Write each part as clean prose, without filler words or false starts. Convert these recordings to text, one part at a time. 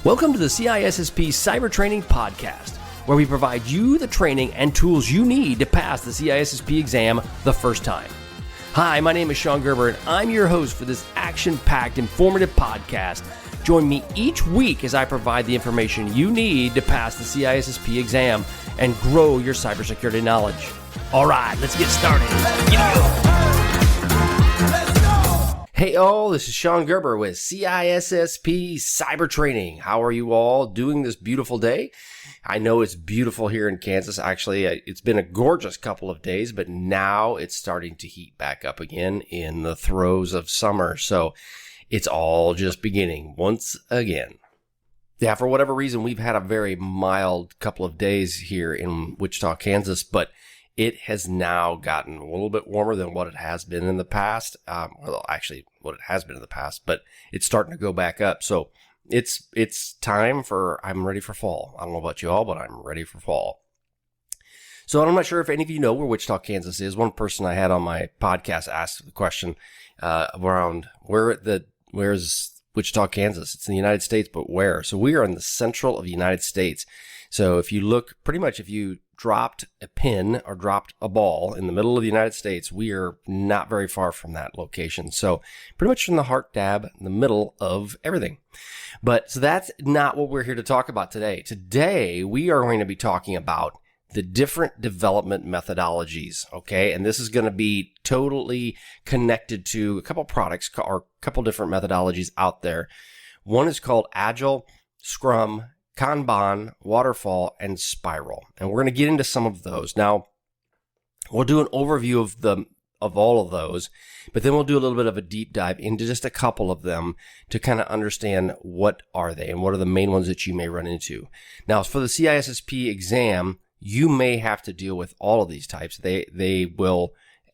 Welcome to the CISSP Cyber Training Podcast, where we provide you the training and tools you need to pass the CISSP exam the first time. Hi, my name is Sean Gerber, and I'm your host for this action-packed, informative podcast. Join me each week as I provide the information you need to pass the CISSP exam and grow your cybersecurity knowledge. All right, let's get started. Hey all, this is Sean Gerber with CISSP Cyber Training. How are you all doing this beautiful day? I know it's beautiful here in Kansas. Actually, it's been a gorgeous couple of days, but now it's starting to heat back up again in the throes of summer. So it's all just beginning once again. Yeah, for whatever reason, we've had a very mild couple of days here in Wichita, Kansas, but it has now gotten a little bit warmer than what it has been in the past. Well, actually, what it has been in the past, but it's starting to go back up. So it's time for, I'm ready for fall. I don't know about you all, but I'm ready for fall. So I'm not sure if any of you know where Wichita, Kansas is. One person I had on my podcast asked the question around where's Wichita, Kansas? It's in the United States, but where? So we are in the central of the United States. So if you look, pretty much if you dropped a pin or dropped a ball in the middle of the United States, we are not very far from that location. So pretty much in the heart dab, in the middle of everything. But so that's not what we're here to talk about today. Today, we are going to be talking about the different development methodologies, okay? And this is going to be totally connected to a couple products or a couple different methodologies out there. One is called Agile, Scrum, Kanban, Waterfall, and Spiral. And we're going to get into some of those. Now, we'll do an overview of all of those, but then we'll do a little bit of a deep dive into just a couple of them to kind of understand what are they and what are the main ones that you may run into. Now, for the CISSP exam, you may have to deal with all of these types. They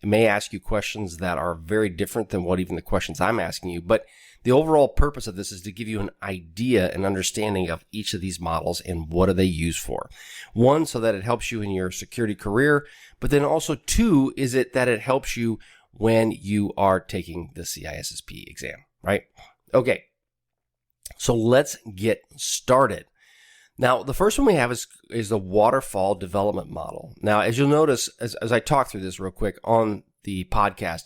may ask you questions that are very different than what even the questions I'm asking you, but the overall purpose of this is to give you an idea and understanding of each of these models and what are they used for. One, so that it helps you in your security career, but then also two, is it that it helps you when you are taking the CISSP exam, right? Okay, so let's get started. Now, the first one we have is the Waterfall development model. Now, as you'll notice, as I talk through this real quick on the podcast,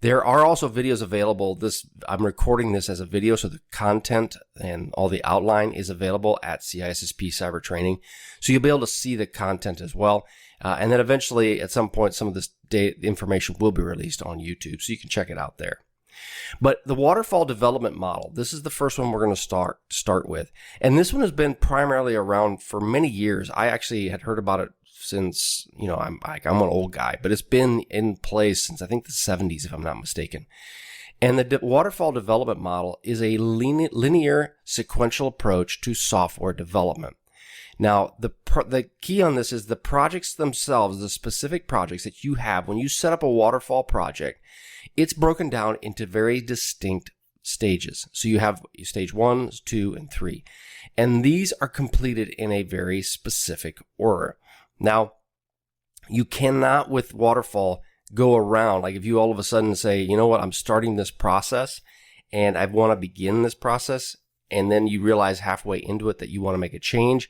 there are also videos available. I'm recording this as a video, so the content and all the outline is available at CISSP Cyber Training. So you'll be able to see the content as well. And then eventually, at some point, some of this information will be released on YouTube, so you can check it out there. But the Waterfall development model, this is the first one we're going to start with. And this one has been primarily around for many years. I actually had heard about it since, I'm an old guy, but it's been in place since I think the 70s, if I'm not mistaken. And the Waterfall development model is a linear sequential approach to software development. Now, the key on this is the projects themselves, the specific projects that you have when you set up a waterfall project, it's broken down into very distinct stages. So you have stage 1, 2, and 3. And these are completed in a very specific order. Now, you cannot with Waterfall go around, like if you all of a sudden say, you know what, I'm starting this process and I want to begin this process, and then you realize halfway into it that you want to make a change.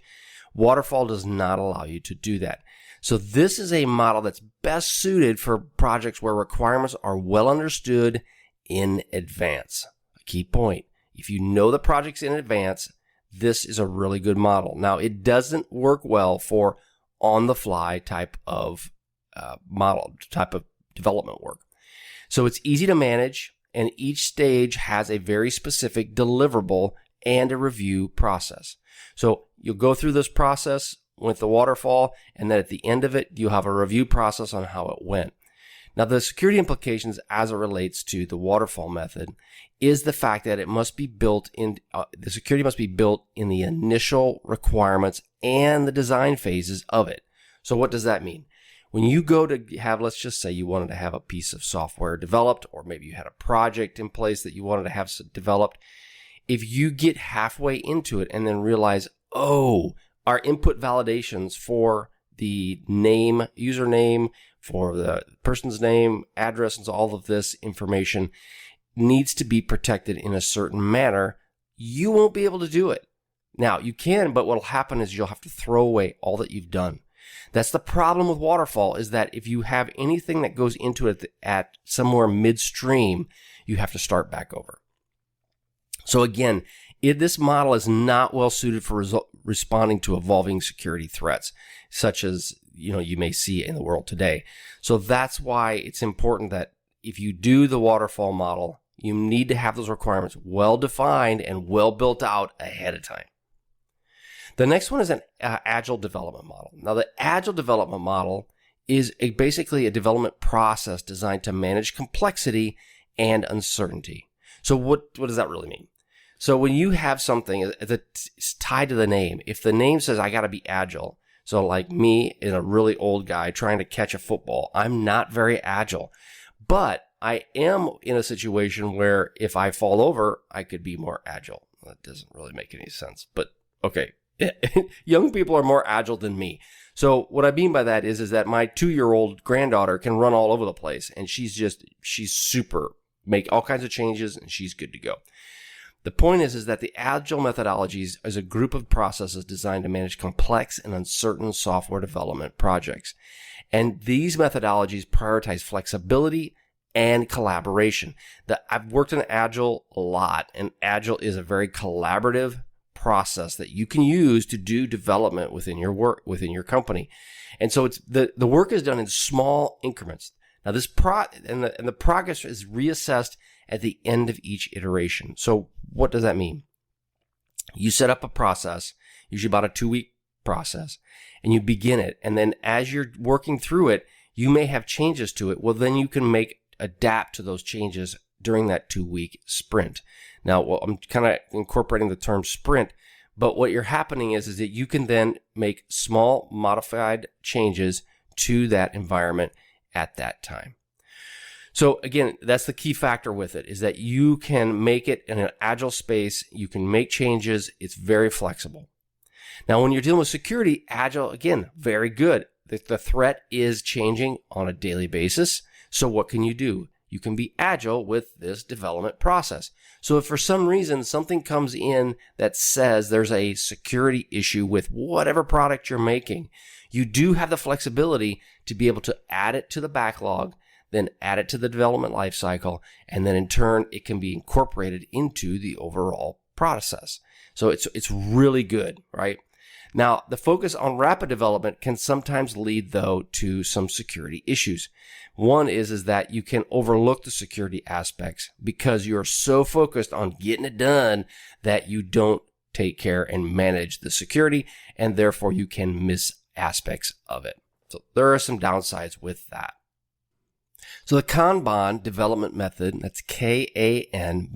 Waterfall does not allow you to do that. So this is a model that's best suited for projects where requirements are well understood in advance. A key point, if you know the projects in advance, this is a really good model. Now, it doesn't work well for on-the-fly type of type of development work. So it's easy to manage, and each stage has a very specific deliverable and a review process. So you'll go through this process with the waterfall, and then at the end of it, you'll have a review process on how it went. Now, the security implications as it relates to the waterfall method is the fact that it must be built in, the security must be built in the initial requirements and the design phases of it. So what does that mean? When you go to have, let's just say you wanted to have a piece of software developed, or maybe you had a project in place that you wanted to have developed, if you get halfway into it and then realize, oh, our input validations for the name, username, for the person's name, address, and all of this information needs to be protected in a certain manner, you won't be able to do it. Now, you can, but what'll happen is you'll have to throw away all that you've done. That's the problem with Waterfall, is that if you have anything that goes into it at somewhere midstream, you have to start back over. So again, this model is not well suited for responding to evolving security threats, such as you may see in the world today. So that's why it's important that if you do the Waterfall model, you need to have those requirements well defined and well built out ahead of time. The next one is an Agile development model. Now, the Agile development model is basically a development process designed to manage complexity and uncertainty. So what does that really mean? So when you have something that's tied to the name, if the name says I got to be agile, so like me, in a really old guy trying to catch a football, I'm not very agile. But I am in a situation where if I fall over, I could be more agile. That doesn't really make any sense, but okay. Young people are more agile than me. So what I mean by that is that my 2-year-old granddaughter can run all over the place, and she's super, make all kinds of changes, and she's good to go. The point is that the Agile methodologies is a group of processes designed to manage complex and uncertain software development projects. And these methodologies prioritize flexibility and collaboration. I've worked in Agile a lot, and Agile is a very collaborative process that you can use to do development within your work, within your company. And so it's the work is done in small increments. Now this the progress is reassessed at the end of each iteration. So what does that mean? You set up a process, usually about a 2-week process, and you begin it. And then as you're working through it, you may have changes to it. Well, then you can adapt to those changes during that 2-week sprint. Now, I'm kind of incorporating the term sprint, but what you're happening is that you can then make small modified changes to that environment at that time. So again, that's the key factor with it, is that you can make it in an agile space. You can make changes. It's very flexible. Now, when you're dealing with security, agile, again, very good. The threat is changing on a daily basis. So what can you do? You can be agile with this development process. So if for some reason something comes in that says there's a security issue with whatever product you're making, you do have the flexibility to be able to add it to the backlog, then add it to the development lifecycle, and then in turn, it can be incorporated into the overall process. So it's really good, right? Now, the focus on rapid development can sometimes lead, though, to some security issues. One is that you can overlook the security aspects because you're so focused on getting it done that you don't take care and manage the security, and therefore you can miss aspects of it. So there are some downsides with that. So the Kanban development method, that's Kanban,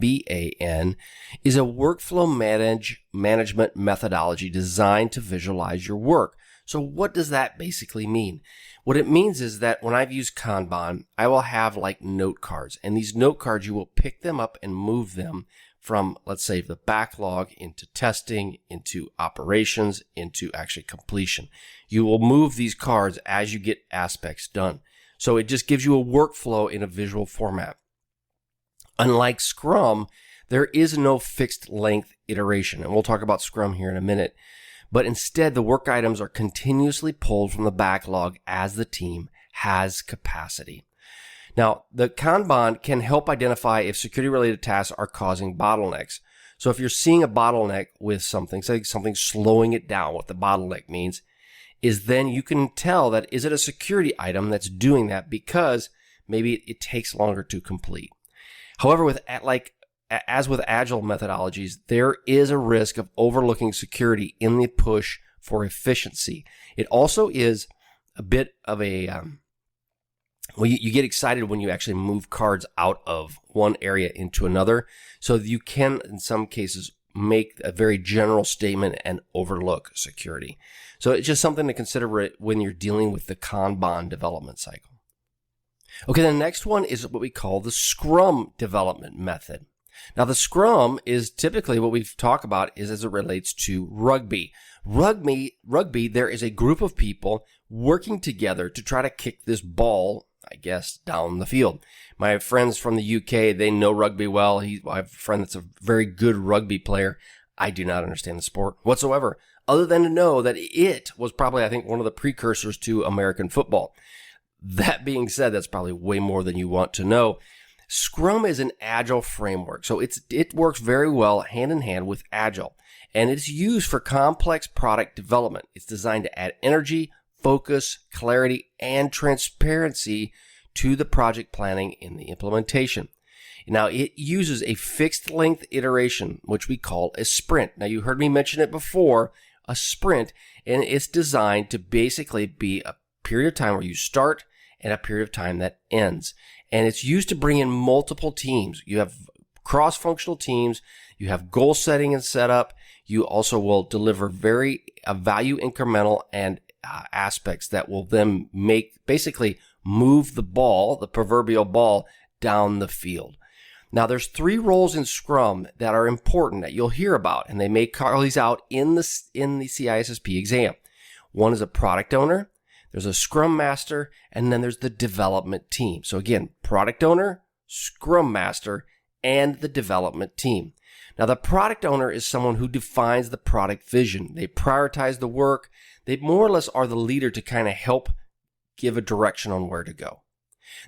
is a workflow management methodology designed to visualize your work. So what does that basically mean? What it means is that when I've used Kanban, I will have like note cards, and these note cards, you will pick them up and move them from, let's say, the backlog into testing, into operations, into actually completion. You will move these cards as you get aspects done. So it just gives you a workflow in a visual format. Unlike Scrum, there is no fixed length iteration, and we'll talk about Scrum here in a minute. But instead, the work items are continuously pulled from the backlog as the team has capacity. Now, the Kanban can help identify if security-related tasks are causing bottlenecks. So if you're seeing a bottleneck with something, say something slowing it down, what the bottleneck means, is then you can tell that is it a security item that's doing that because maybe it takes longer to complete. However, as with Agile methodologies, there is a risk of overlooking security in the push for efficiency. It also is a bit of a, you get excited when you actually move cards out of one area into another. So you can, in some cases, make a very general statement and overlook security. So it's just something to consider when you're dealing with the Kanban development cycle. Okay, the next one is what we call the Scrum development method. Now, the Scrum is typically what we've talked about is as it relates to rugby. Rugby, there is a group of people working together to try to kick this ball, I guess, down the field. My friends from the UK, they know rugby well. I have a friend that's a very good rugby player. I do not understand the sport whatsoever, other than to know that it was probably, I think, one of the precursors to American football. That being said, that's probably way more than you want to know. Scrum is an Agile framework, so it works very well hand in hand with Agile, and it's used for complex product development. It's designed to add energy, focus, clarity, and transparency to the project planning in the implementation. Now, it uses a fixed length iteration, which we call a sprint. Now, you heard me mention it before, a sprint, and it's designed to basically be a period of time where you start and a period of time that ends. And it's used to bring in multiple teams. You have cross-functional teams. You have goal setting and setup. You also will deliver very value incremental and aspects that will then basically move the ball, the proverbial ball, down the field. Now, there's 3 roles in Scrum that are important that you'll hear about, and they may call these out in the CISSP exam. One is a product owner, there's a Scrum Master, and then there's the development team. So again, product owner, Scrum Master, and the development team. Now, the product owner is someone who defines the product vision. They prioritize the work. They more or less are the leader to kind of help give a direction on where to go.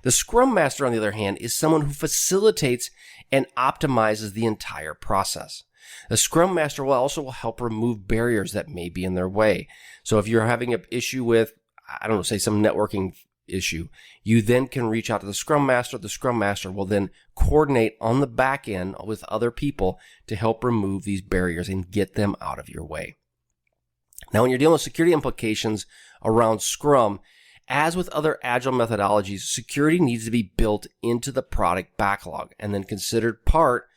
The Scrum Master, on the other hand, is someone who facilitates and optimizes the entire process. The Scrum Master will also help remove barriers that may be in their way. So if you're having an issue with, I don't know, say some networking issue, you then can reach out to the Scrum Master. The Scrum Master will then coordinate on the back end with other people to help remove these barriers and get them out of your way. Now, when you're dealing with security implications around Scrum, as with other Agile methodologies, security needs to be built into the product backlog and then considered part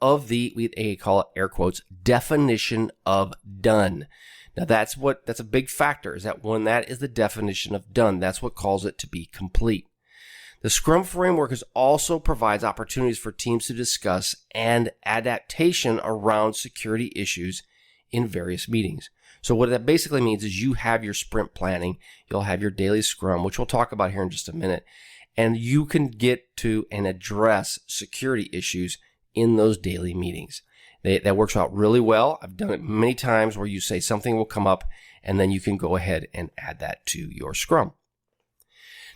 of we call it air quotes, definition of done. Now, that's a big factor, is that when that is the definition of done, that's what calls it to be complete. The Scrum framework also provides opportunities for teams to discuss and adaptation around security issues in various meetings. So what that basically means is you have your sprint planning, you'll have your daily Scrum, which we'll talk about here in just a minute, and you can get to and address security issues in those daily meetings. That works out really well. I've done it many times where you say something will come up, and then you can go ahead and add that to your Scrum.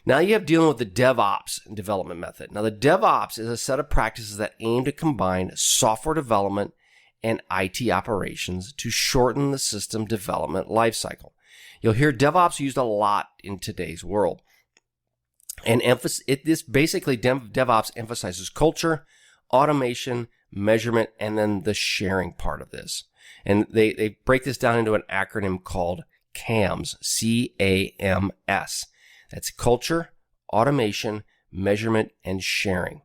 Now you have dealing with the DevOps development method. Now the DevOps is a set of practices that aim to combine software development and IT operations to shorten the system development lifecycle. You'll hear DevOps used a lot in today's world. And DevOps emphasizes culture, automation, measurement, and then the sharing part of this. And they break this down into an acronym called CAMS, C-A-M-S. That's culture, automation, measurement, and sharing.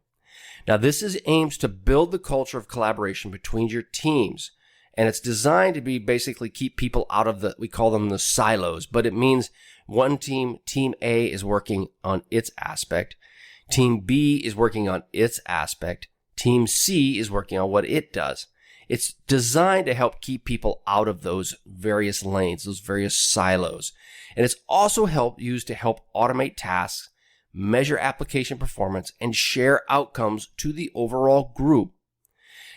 Now, this aims to build the culture of collaboration between your teams, and it's designed to be basically keep people out of we call them the silos, but it means one team A is working on its aspect, team B is working on its aspect, team C is working on what it does. It's designed to help keep people out of those various lanes, those various silos. And it's also used to help automate tasks, measure application performance, and share outcomes to the overall group.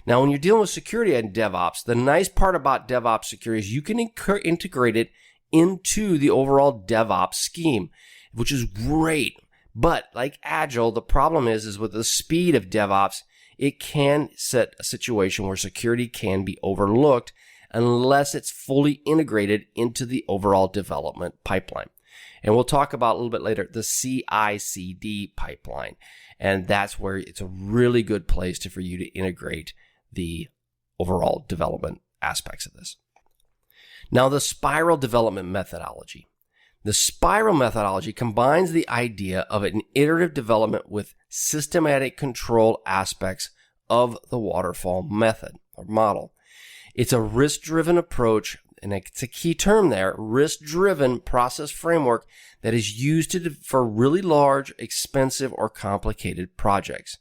Now, when you're dealing with security and DevOps, the nice part about DevOps security is you can integrate it into the overall DevOps scheme, which is great. But like Agile, the problem is with the speed of DevOps, it can set a situation where security can be overlooked unless it's fully integrated into the overall development pipeline. And we'll talk about a little bit later the CI/CD pipeline. And that's where it's a really good place for you to integrate the overall development aspects of this. Now, the spiral development methodology. The spiral methodology combines the idea of an iterative development with systematic control aspects of the waterfall method or model. It's a risk-driven approach, and it's a key term there, risk-driven process framework that is used for really large, expensive, or complicated projects.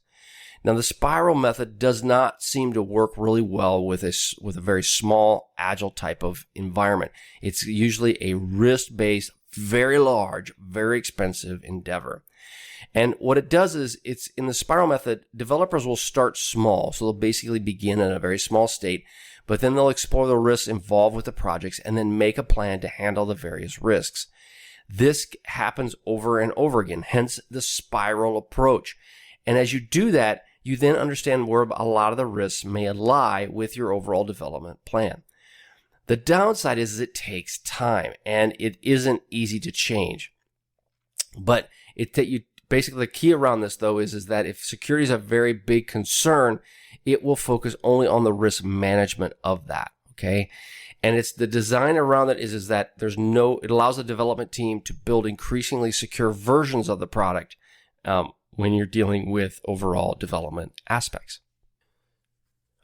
Now, the spiral method does not seem to work really well with a very small, agile type of environment. It's usually a risk-based, very large, very expensive endeavor. And what it does is, it's in the spiral method, developers will start small. So they'll basically begin in a very small state, but then they'll explore the risks involved with the projects and then make a plan to handle the various risks. This happens over and over again, hence the spiral approach. And as you do that, you then understand where a lot of the risks may lie with your overall development plan. The downside is it takes time and it isn't easy to change. But basically the key around this though is that if security is a very big concern, it will focus only on the risk management of that. Okay. And it's the design around it is that it allows the development team to build increasingly secure versions of the product when you're dealing with overall development aspects.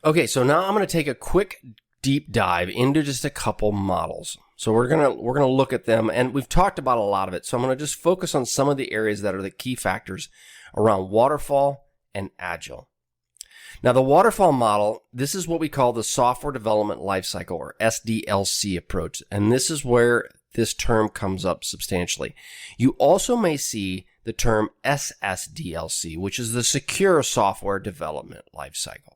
Okay, so now I'm going to take a quick deep dive into just a couple models. So we're going to look at them, and we've talked about a lot of it. So I'm going to just focus on some of the areas that are the key factors around Waterfall and Agile. Now, the Waterfall model, this is what we call the software development lifecycle, or SDLC approach, and this is where this term comes up substantially. You also may see the term SSDLC, which is the secure software development lifecycle.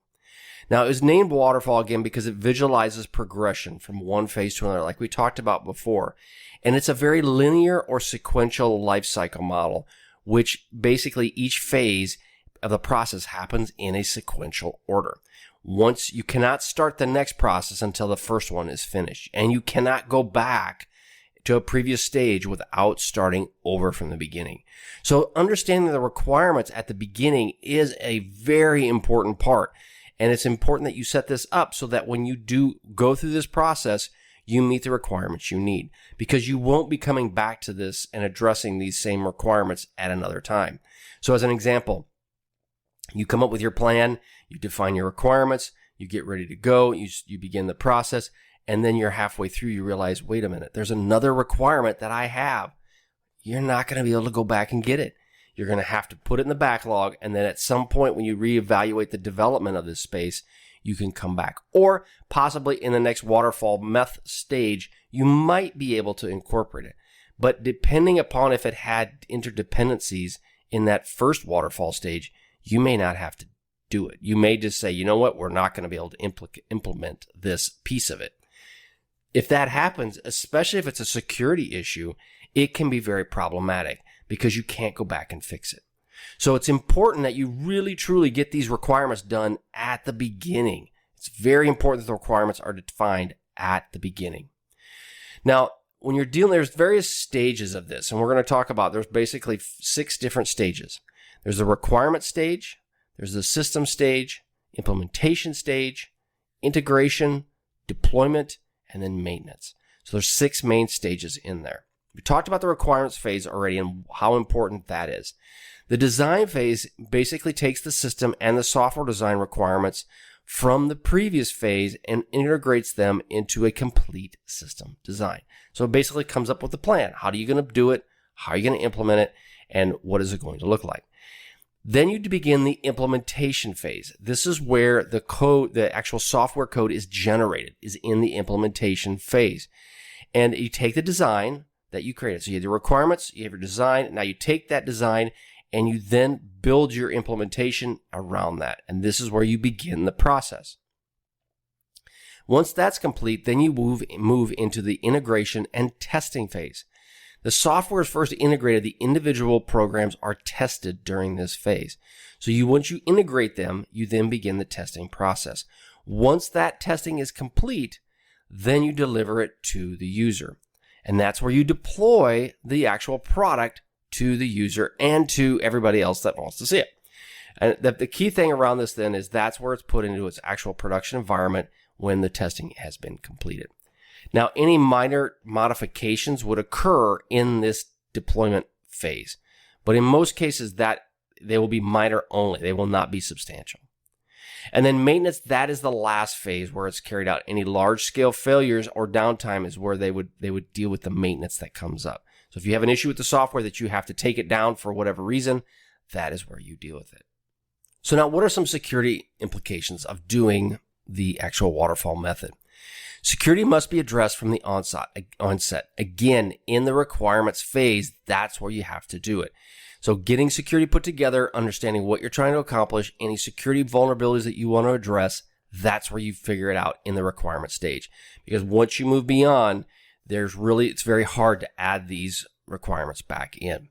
Now, it was named Waterfall again because it visualizes progression from one phase to another, like we talked about before. And it's a very linear or sequential lifecycle model, which basically each phase of the process happens in a sequential order. Once you cannot start the next process until the first one is finished, and you cannot go back to a previous stage without starting over from the beginning. So understanding the requirements at the beginning is a very important part. And it's important that you set this up so that when you do go through this process, you meet the requirements you need, because you won't be coming back to this and addressing these same requirements at another time. So as an example, you come up with your plan, you define your requirements, you get ready to go, you begin the process, and then you're halfway through, you realize, wait a minute, there's another requirement that I have. You're not going to be able to go back and get it. You're going to have to put it in the backlog, and then at some point when you reevaluate the development of this space, you can come back. Or possibly in the next waterfall method stage, you might be able to incorporate it. But depending upon if it had interdependencies in that first waterfall stage, you may not have to do it. You may just say, you know what, we're not going to be able to implement this piece of it. If that happens, especially if it's a security issue, it can be very problematic because you can't go back and fix it. So it's important that you really, truly get these requirements done at the beginning. It's very important that the requirements are defined at the beginning. Now, when you're dealing, there's various stages of this, and we're going to talk about, there's basically 6 different stages. There's the requirement stage, there's the system stage, implementation stage, integration, deployment, and then maintenance. So there's 6 main stages in there. We talked about the requirements phase already and how important that is. The design phase basically takes the system and the software design requirements from the previous phase and integrates them into a complete system design. So it basically comes up with a plan. How are you going to do it? How are you going to implement it? And what is it going to look like? Then you begin the implementation phase. This is where the code, the actual software code is generated, is in the implementation phase. And you take the design that you created. So you have the requirements, you have your design. Now you take that design and you then build your implementation around that. And this is where you begin the process. Once that's complete, then you move into the integration and testing phase. The software is first integrated. The individual programs are tested during this phase. So once you integrate them, you then begin the testing process. Once that testing is complete, then you deliver it to the user. And that's where you deploy the actual product to the user and to everybody else that wants to see it. And the key thing around this then is that's where it's put into its actual production environment when the testing has been completed. Now, any minor modifications would occur in this deployment phase, but in most cases that they will be minor only. They will not be substantial. And then maintenance, that is the last phase where it's carried out. Any large-scale failures or downtime is where they would deal with the maintenance that comes up. So if you have an issue with the software that you have to take it down for whatever reason, that is where you deal with it. So now, what are some security implications of doing the actual waterfall method? Security must be addressed from the onset. Again, in the requirements phase, that's where you have to do it. So getting security put together, understanding what you're trying to accomplish, any security vulnerabilities that you want to address, that's where you figure it out in the requirement stage. Because once you move beyond, it's very hard to add these requirements back in.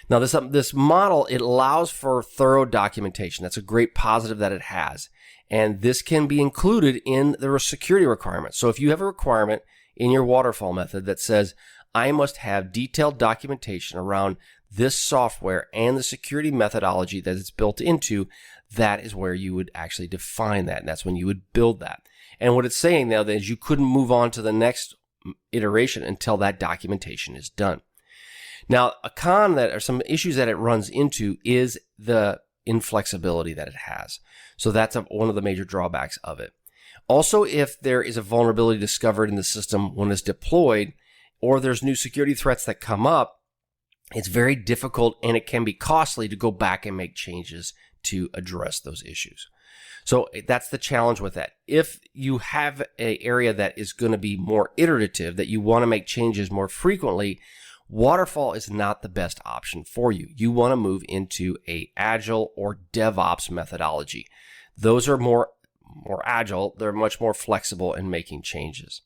Now, this model, it allows for thorough documentation. That's a great positive that it has. And this can be included in the security requirements. So if you have a requirement in your waterfall method that says, I must have detailed documentation around this software and the security methodology that it's built into, that is where you would actually define that. And that's when you would build that. And what it's saying now is you couldn't move on to the next iteration until that documentation is done. Now, some issues that it runs into is the inflexibility that it has. So that's one of the major drawbacks of it. Also, if there is a vulnerability discovered in the system when it's deployed, or there's new security threats that come up, it's very difficult and it can be costly to go back and make changes to address those issues. So that's the challenge with that. If you have an area that is going to be more iterative, that you want to make changes more frequently, Waterfall is not the best option for you. You want to move into a Agile or DevOps methodology. Those are more agile. They're much more flexible in making changes.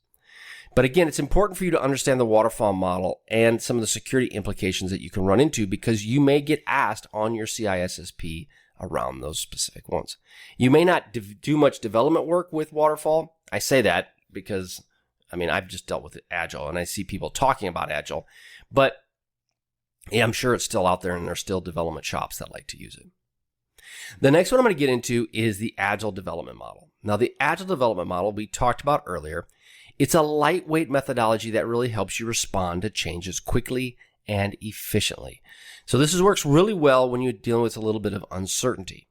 But again, it's important for you to understand the waterfall model and some of the security implications that you can run into, because you may get asked on your CISSP around those specific ones. You may not do much development work with waterfall. I say that because, I've just dealt with Agile and I see people talking about Agile, but yeah, I'm sure it's still out there and there's still development shops that like to use it. The next one I'm going to get into is the Agile development model. Now, the Agile development model we talked about earlier. It's a lightweight methodology that really helps you respond to changes quickly and efficiently. So this works really well when you're dealing with a little bit of uncertainty.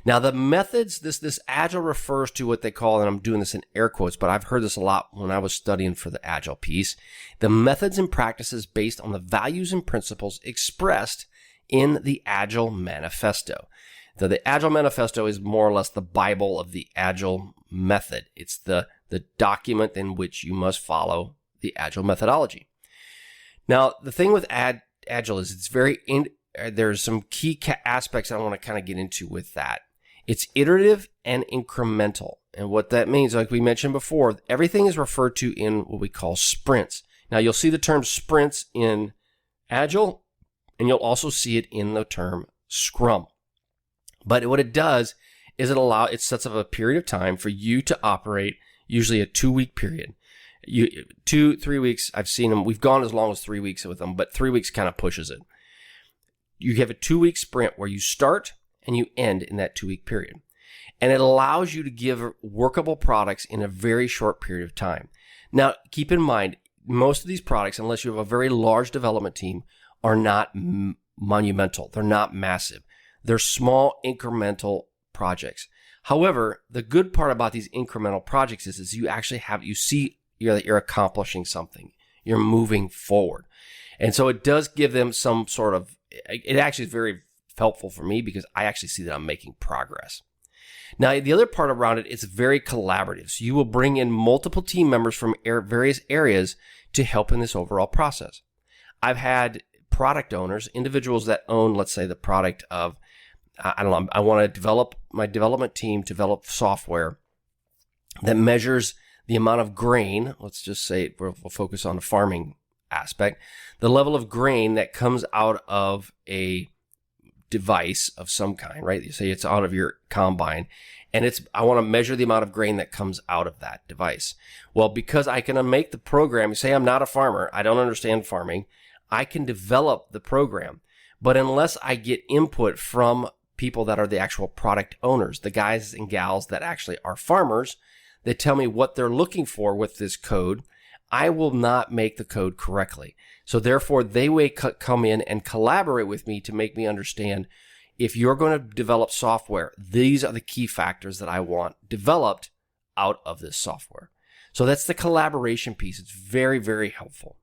Now, the methods, this Agile refers to what they call, and I'm doing this in air quotes, but I've heard this a lot when I was studying for the Agile piece, the methods and practices based on the values and principles expressed in the Agile Manifesto. So the Agile Manifesto is more or less the Bible of the Agile method. It's the document in which you must follow the Agile methodology. Now, the thing with Agile is there's some key aspects I want to kind of get into with that. It's iterative and incremental. And what that means, like we mentioned before, everything is referred to in what we call sprints. Now, you'll see the term sprints in Agile, and you'll also see it in the term Scrum. But what it does is it sets up a period of time for you to operate, usually a 2-week period. 2-3 weeks, I've seen them. We've gone as long as 3 weeks with them, but 3 weeks kind of pushes it. You have a 2-week sprint where you start and you end in that 2-week period. And it allows you to give workable products in a very short period of time. Now, keep in mind, most of these products, unless you have a very large development team, are not monumental. They're not massive. They're small incremental projects. However, the good part about these incremental projects is you actually see that you're accomplishing something. You're moving forward. And so it does give them some sort of, it actually is very helpful for me because I actually see that I'm making progress. Now, the other part around it is very collaborative. So you will bring in multiple team members from various areas to help in this overall process. I've had product owners, individuals that own, let's say, the product of, I want to develop, my development team develop software that measures the amount of grain. Let's just say we'll focus on the farming aspect, the level of grain that comes out of a device of some kind, right? You say it's out of your combine, and I want to measure the amount of grain that comes out of that device. Well, because I can make the program, say I'm not a farmer, I don't understand farming, I can develop the program. But unless I get input from people that are the actual product owners, the guys and gals that actually are farmers, that tell me what they're looking for with this code, I will not make the code correctly. So therefore, they will come in and collaborate with me to make me understand, if you're going to develop software, these are the key factors that I want developed out of this software. So that's the collaboration piece. It's very, very helpful.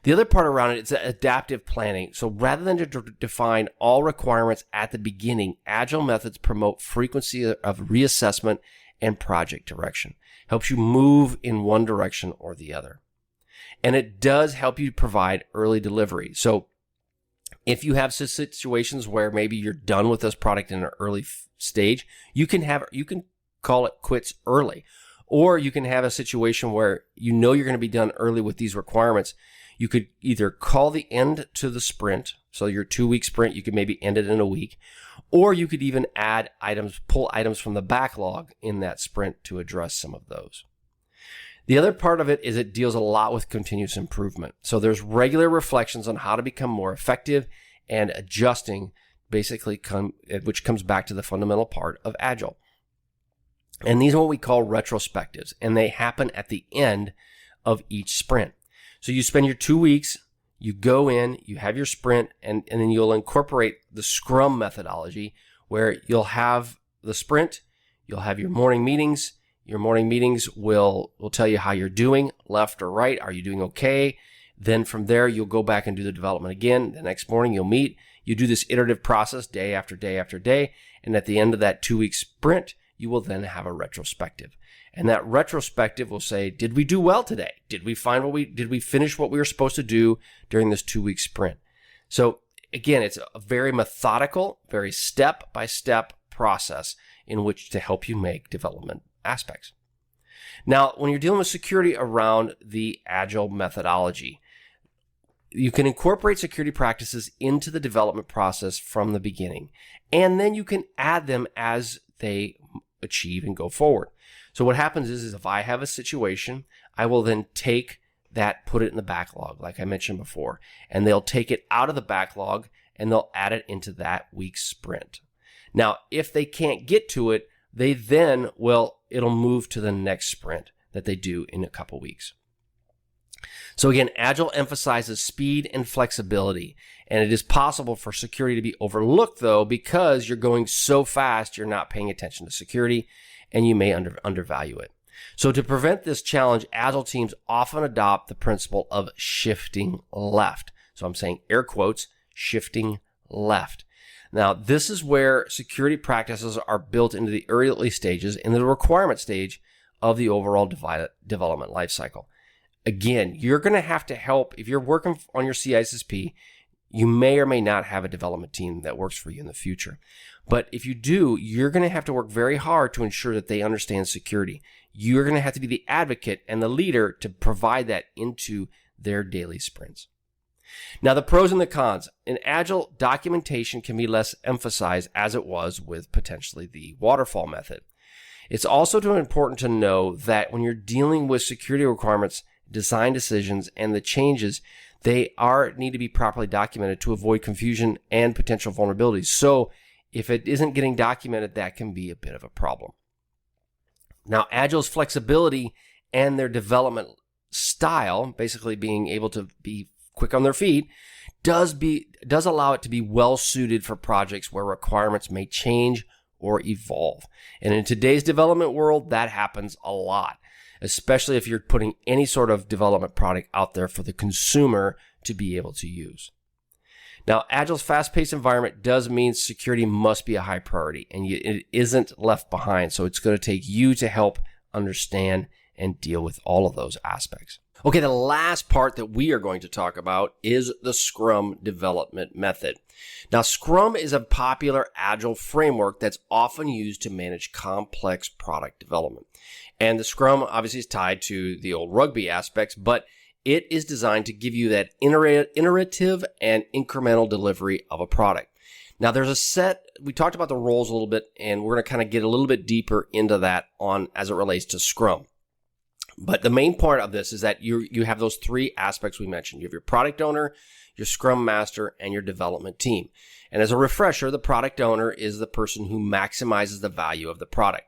The other part around it is adaptive planning. So rather than to define all requirements at the beginning, Agile methods promote frequency of reassessment and project direction. Helps you move in one direction or the other. And it does help you provide early delivery. So if you have situations where maybe you're done with this product in an early stage, you can call it quits early. Or you can have a situation where you know you're going to be done early with these requirements. You could either call the end to the sprint, so your 2-week sprint, you could maybe end it in a week, or you could even add items, pull items from the backlog in that sprint to address some of those. The other part of it is it deals a lot with continuous improvement. So there's regular reflections on how to become more effective and adjusting, basically, which comes back to the fundamental part of Agile. And these are what we call retrospectives, and they happen at the end of each sprint. So you spend your 2 weeks, you go in, you have your sprint, and then you'll incorporate the Scrum methodology where you'll have the sprint, you'll have your morning meetings. Your morning meetings will tell you how you're doing, left or right. Are you doing okay? Then from there, you'll go back and do the development again. The next morning, you'll meet. You do this iterative process day after day after day. And at the end of that 2-week sprint, you will then have a retrospective. And that retrospective will say, did we do well today? Did we finish what we were supposed to do during this 2-week sprint? So again, it's a very methodical, very step-by-step process in which to help you make development aspects. Now, when you're dealing with security around the Agile methodology, you can incorporate security practices into the development process from the beginning, and then you can add them as they achieve and go forward. So what happens is if I have a situation, I will then take that, put it in the backlog, like I mentioned before, and they'll take it out of the backlog and they'll add it into that week's sprint. Now, if they can't get to it, it'll move to the next sprint that they do in a couple weeks. So again, Agile emphasizes speed and flexibility, and it is possible for security to be overlooked, though, because you're going so fast, you're not paying attention to security, and you may undervalue it. So to prevent this challenge, Agile teams often adopt the principle of shifting left. So I'm saying air quotes, shifting left. Now, this is where security practices are built into the early stages, in the requirement stage of the overall development lifecycle. Again, you're going to have to help. If you're working on your CISSP, you may or may not have a development team that works for you in the future. But if you do, you're going to have to work very hard to ensure that they understand security. You're going to have to be the advocate and the leader to provide that into their daily sprints. Now, the pros and the cons. In Agile, documentation can be less emphasized as it was with potentially the Waterfall method. It's also important to know that when you're dealing with security requirements, design decisions, and the changes, they need to be properly documented to avoid confusion and potential vulnerabilities. So if it isn't getting documented, that can be a bit of a problem. Now, Agile's flexibility and their development style, basically being able to be quick on their feet, does allow it to be well suited for projects where requirements may change or evolve. And in today's development world, that happens a lot, especially if you're putting any sort of development product out there for the consumer to be able to use. Now, Agile's fast-paced environment does mean security must be a high priority, and it isn't left behind. So it's going to take you to help understand and deal with all of those aspects. Okay, the last part that we are going to talk about is the Scrum development method. Now, Scrum is a popular Agile framework that's often used to manage complex product development. And the Scrum obviously is tied to the old rugby aspects, but it is designed to give you that iterative and incremental delivery of a product. Now, there's a set, we talked about the roles a little bit, and we're going to kind of get a little bit deeper into that as it relates to Scrum. But the main part of this is that you have those three aspects we mentioned. You have your product owner, your Scrum master, and your development team. And as a refresher, the product owner is the person who maximizes the value of the product.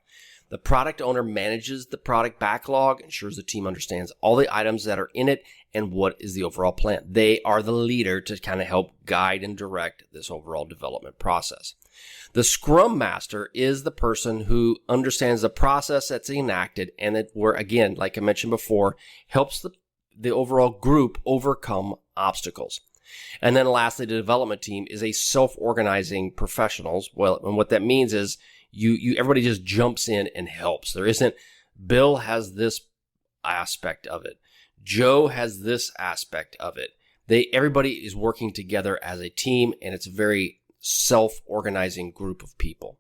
The product owner manages the product backlog, ensures the team understands all the items that are in it and what is the overall plan. They are the leader to kind of help guide and direct this overall development process. The Scrum Master is the person who understands the process that's enacted and that again, like I mentioned before, helps the overall group overcome obstacles. And then lastly, the development team is a self-organizing professionals. Well, and what that means is everybody just jumps in and helps. There isn't, Bill has this aspect of it. Joe has this aspect of it. Everybody is working together as a team, and it's a very self-organizing group of people.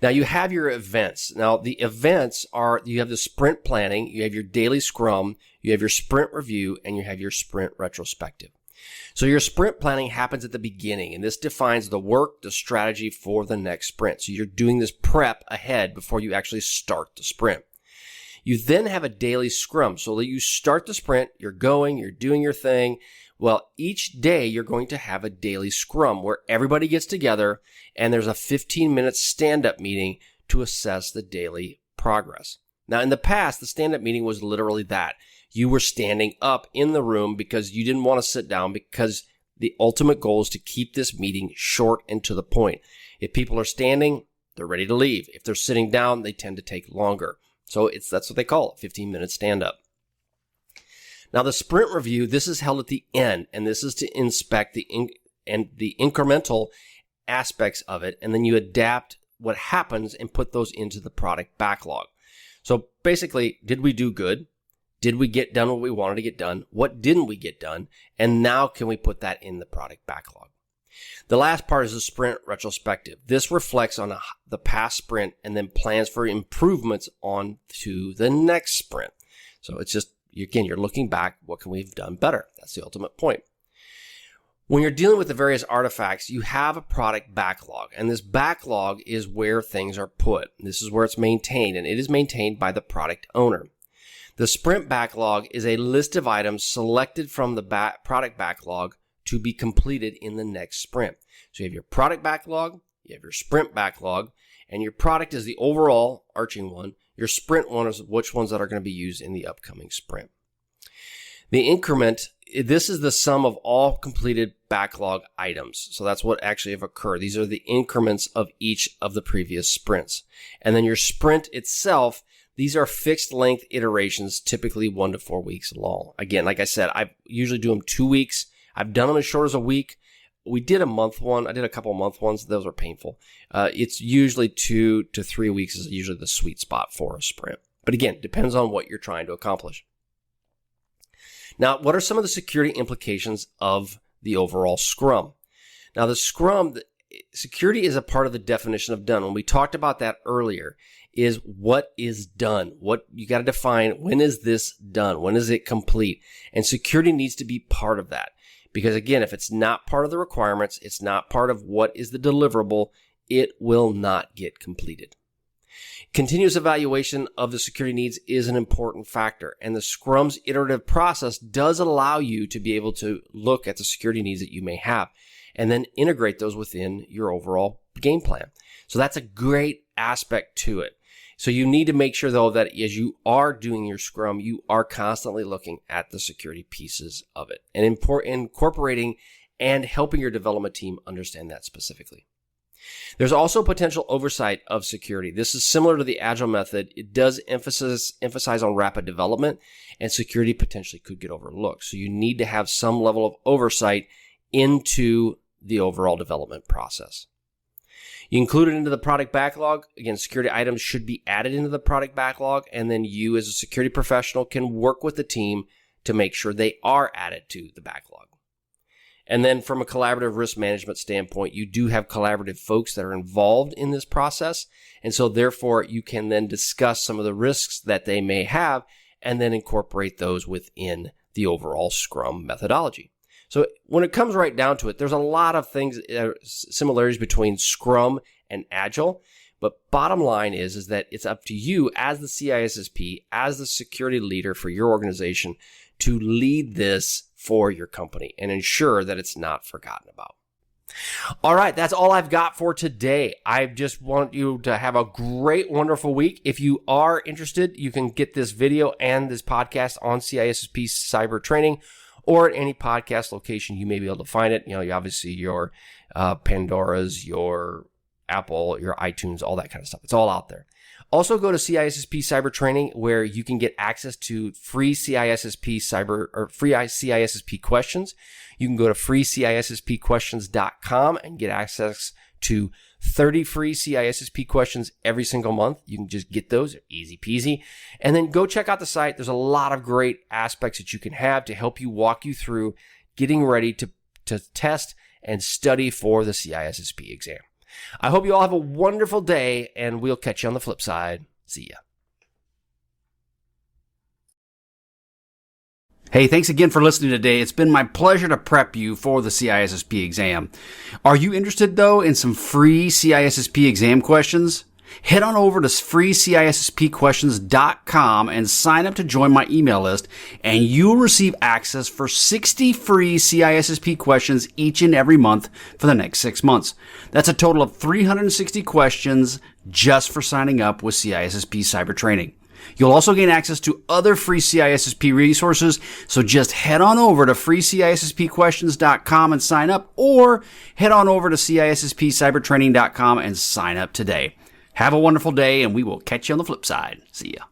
Now you have your events. Now the events are, you have the sprint planning, you have your daily scrum, you have your sprint review, and you have your sprint retrospective. So your sprint planning happens at the beginning, and this defines the work, the strategy for the next sprint. So you're doing this prep ahead before you actually start the sprint. You then have a daily scrum, so that you start the sprint, you're going, you're doing your thing. Well, each day you're going to have a daily scrum where everybody gets together and there's a 15-minute stand-up meeting to assess the daily progress. Now, in the past, the stand-up meeting was literally that. You were standing up in the room because you didn't want to sit down, because the ultimate goal is to keep this meeting short and to the point. If people are standing, they're ready to leave. If they're sitting down, they tend to take longer. So that's what they call it, 15-minute stand-up. Now, the sprint review, this is held at the end, and this is to inspect the incremental aspects of it, and then you adapt what happens and put those into the product backlog. So basically, did we do good? Did we get done what we wanted to get done? What didn't we get done? And now can we put that in the product backlog? The last part is the sprint retrospective. This reflects on the past sprint and then plans for improvements on to the next sprint. So it's just, again, you're looking back, what can we have done better? That's the ultimate point. When you're dealing with the various artifacts, you have a product backlog, and this backlog is where things are put. This is where it's maintained, and it is maintained by the product owner. The sprint backlog is a list of items selected from the product backlog to be completed in the next sprint. So you have your product backlog, you have your sprint backlog, and your product is the overall arching one. Your sprint one is which ones that are going to be used in the upcoming sprint. The increment, this is the sum of all completed backlog items. So that's what actually have occurred. These are the increments of each of the previous sprints. And then your sprint itself, these are fixed length iterations, typically 1 to 4 weeks long. Again, like I said, I usually do them 2 weeks. I've done them as short as a week. We did a month one. I did a couple of month ones. Those are painful. It's usually 2 to 3 weeks is usually the sweet spot for a sprint. But again, depends on what you're trying to accomplish. Now, what are some of the security implications of the overall Scrum? Now, the Scrum, security is a part of the definition of done. When we talked about that earlier, is what is done. What you got to define, when is this done? When is it complete? And security needs to be part of that. Because again, if it's not part of the requirements, it's not part of what is the deliverable, it will not get completed. Continuous evaluation of the security needs is an important factor, and the Scrum's iterative process does allow you to be able to look at the security needs that you may have and then integrate those within your overall game plan. So that's a great aspect to it. So you need to make sure, though, that as you are doing your Scrum, you are constantly looking at the security pieces of it and incorporating and helping your development team understand that specifically. There's also potential oversight of security. This is similar to the Agile method. It does emphasize on rapid development, and security potentially could get overlooked. So you need to have some level of oversight into the overall development process. You include it into the product backlog. Again, security items should be added into the product backlog, and then you as a security professional can work with the team to make sure they are added to the backlog. And then from a collaborative risk management standpoint, you do have collaborative folks that are involved in this process. And so therefore, you can then discuss some of the risks that they may have and then incorporate those within the overall Scrum methodology. So when it comes right down to it, there's a lot of things, similarities between Scrum and Agile. But bottom line is that it's up to you as the CISSP, as the security leader for your organization, to lead this for your company and ensure that it's not forgotten about. All right, that's all I've got for today. I just want you to have a great, wonderful week. If you are interested, you can get this video and this podcast on CISSP Cyber Training or at any podcast location you may be able to find it. You know, obviously your Pandora's, your Apple, your iTunes, all that kind of stuff. It's all out there. Also, go to CISSP Cyber Training, where you can get access to free CISSP questions. You can go to freecisspquestions.com and get access to 30 free CISSP questions every single month. You can just get those. They're easy peasy. And then go check out the site. There's a lot of great aspects that you can have to help you walk you through getting ready to test and study for the CISSP exam. I hope you all have a wonderful day, and we'll catch you on the flip side. See ya. Hey, thanks again for listening today. It's been my pleasure to prep you for the CISSP exam. Are you interested, though, in some free CISSP exam questions? Head on over to freecisspquestions.com and sign up to join my email list, and you'll receive access for 60 free CISSP questions each and every month for the next 6 months. That's a total of 360 questions just for signing up with CISSP Cyber Training. You'll also gain access to other free CISSP resources, so just head on over to freecisspquestions.com and sign up, or head on over to CISSPcybertraining.com and sign up today. Have a wonderful day, and we will catch you on the flip side. See ya.